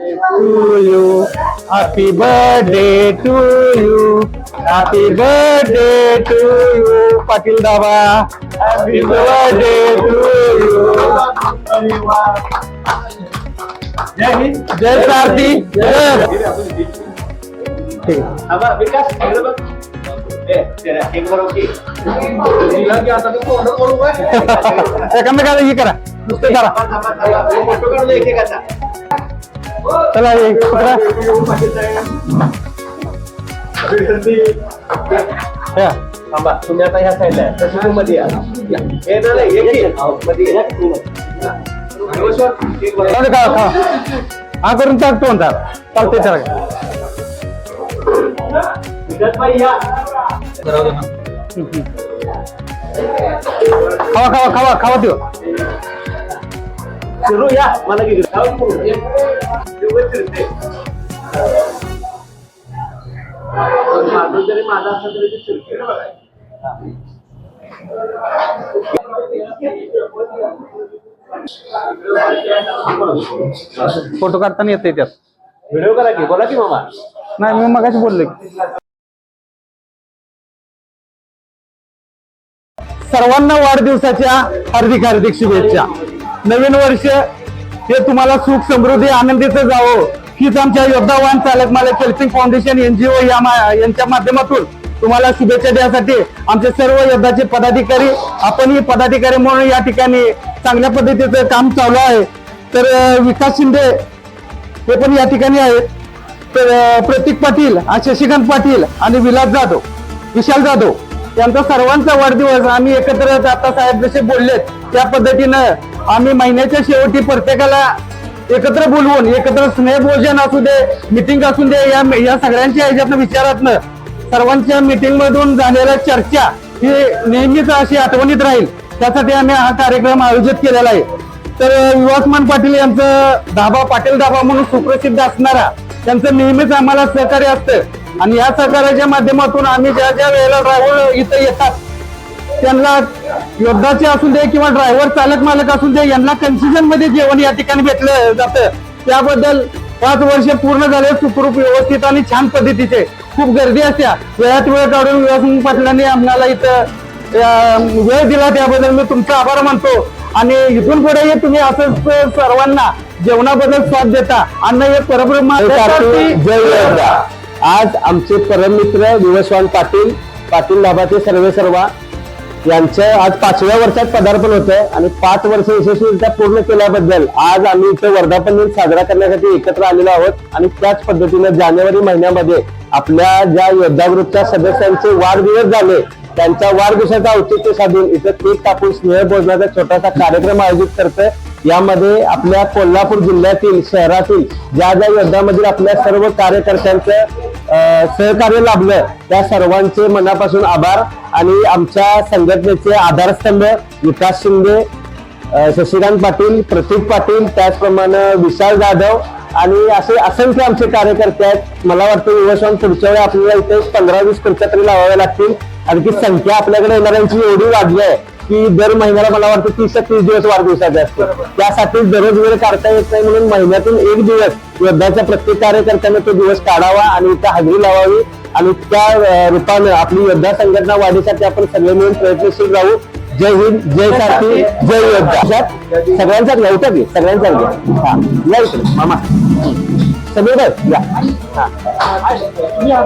to you. Happy birthday to you. Happy birthday to you. Patil दाबा. Happy birthday to you. जय हिंद. जय सारथी. जय. विकास एकमेकाला हे करा नुसतं करा चला तुम्ही आता ह्या साईडला आहे तसं तुम्ही मध्ये हा करून टाकतो म्हणतात चालते त्याला खावा खावा खावा खावा देऊ सुरू या मला जरी माझा असं तरी फोटो काढताना येते त्यात व्हिडिओ करा की बोला की मामा नाही मी मगाशी बोललो सर्वांना वाढदिवसाच्या हार्दिक हार्दिक शुभेच्छा. नवीन वर्ष हे तुम्हाला सुख समृद्धी आनंदीचं जावं हीच आमच्या योद्धावान चालक मालक हेल्पिंग फाउंडेशन NGO यांच्या माध्यमातून तुम्हाला शुभेच्छा द्यासाठी आमचे सर्व योद्धाचे पदाधिकारी आपणही पदाधिकारी म्हणून या ठिकाणी चांगल्या पद्धतीचं काम चालू आहे. तर विकास शिंदे हे पण या ठिकाणी आहेत. तर प्रतीक पाटील शशिकांत पाटील आणि विशाल जाधव यांचा सर्वांचा वाढदिवस आम्ही एकत्र आता साहेब जसे बोललेत त्या पद्धतीनं आम्ही महिन्याच्या शेवटी प्रत्येकाला एकत्र बोलवून एकत्र स्नेहभोजन असू दे मिटिंग असू दे या सगळ्यांच्या ह्याच्यातनं विचारातनं सर्वांच्या मिटिंग मधून झालेल्या चर्चा ही नेहमीच अशी आठवणीत राहील त्यासाठी आम्ही हा कार्यक्रम आयोजित केलेला आहे. तर विवासमान पाटील यांचं पाटील दाबा म्हणून सुप्रसिद्ध असणारा त्यांचं नेहमीच आम्हाला सहकार्य असतं आणि या सहकार्याच्या माध्यमातून आम्ही ज्या ज्या वेळेला ड्रायव्हर इथं येतात त्यांना योद्धाचे असून दे किंवा ड्रायव्हर चालक मालक असून दे यांना कन्फ्युजन मध्ये जेवण या ठिकाणी भेटलं जातं. त्याबद्दल 5 वर्ष पूर्ण झाले सुखरूप व्यवस्थित आणि छान पद्धतीचे खूप गर्दी असत्या वेळात वेळ काढून विवासमान पाटलांनी आम्हाला इथं वेळ दिला त्याबद्दल मी तुमचा आभार मानतो. आणि इथून पुढे तुम्ही असंच सर्वांना जेवणाबद्दल स्वाद देता अन्न हे परब्रह्म. आज आमचे परममित्र विवस्वान पाटील दाबाचे सर्वेसर्वा यांचं आज 5व्या वर्षात पदार्पण होतं आणि 5 वर्ष यशस्वीरित्या पूर्ण केल्याबद्दल आज आम्ही इथं वर्धापन दिन साजरा करण्यासाठी एकत्र आलेलो आहोत. आणि त्याच पद्धतीने जानेवारी महिन्यामध्ये आपल्या ज्या योद्धा ग्रुपच्या सदस्यांचे वाढदिवस झाले त्यांच्या वाढदिवसाचं औचित्य साधून इथं केक कापून स्नेहभोजनाचा छोटासा कार्यक्रम आयोजित करतोय. यामध्ये आपल्या कोल्हापूर जिल्ह्यातील शहरातील ज्या ज्या योद्धामधील आपल्या सर्व कार्यकर्त्यांचं सहकार्य लाभलं त्या सर्वांचे मनापासून आभार. आणि आमच्या संघटनेचे आधारस्तंभ विकास शिंदे शशिकांत पाटील प्रतीक पाटील त्याचप्रमाणे विशाल जाधव आणि असे असंख्य आमचे कार्यकर्ते आहेत. मला वाटतं विवस्वान पुढच्या वेळी आपल्याला इथे 15-20 खुर्च्या तरी लावाव्या लागतील. आणखी संख्या आपल्याकडे येणाऱ्यांची एवढी वाढली आहे की दर महिन्याला मला वाटतं 30 ते 30 दिवस वाढदिवसाचे असते. त्यासाठी दररोज वेळ काढता येत नाही म्हणून महिन्यातून 1 दिवस योद्धाच्या प्रत्येक कार्यकर्त्याने तो दिवस काढावा आणि इथं हजेरी लावावी आणि त्या रूपानं आपली योद्धा संघटना वाढीसाठी आपण सगळे मिळून प्रयत्नशील राहू. जय हिंद जय सारथी जय योद्धा. सगळ्यांचा नव्हतं की सगळ्यांचा हा या इकडे मामा सगळे या.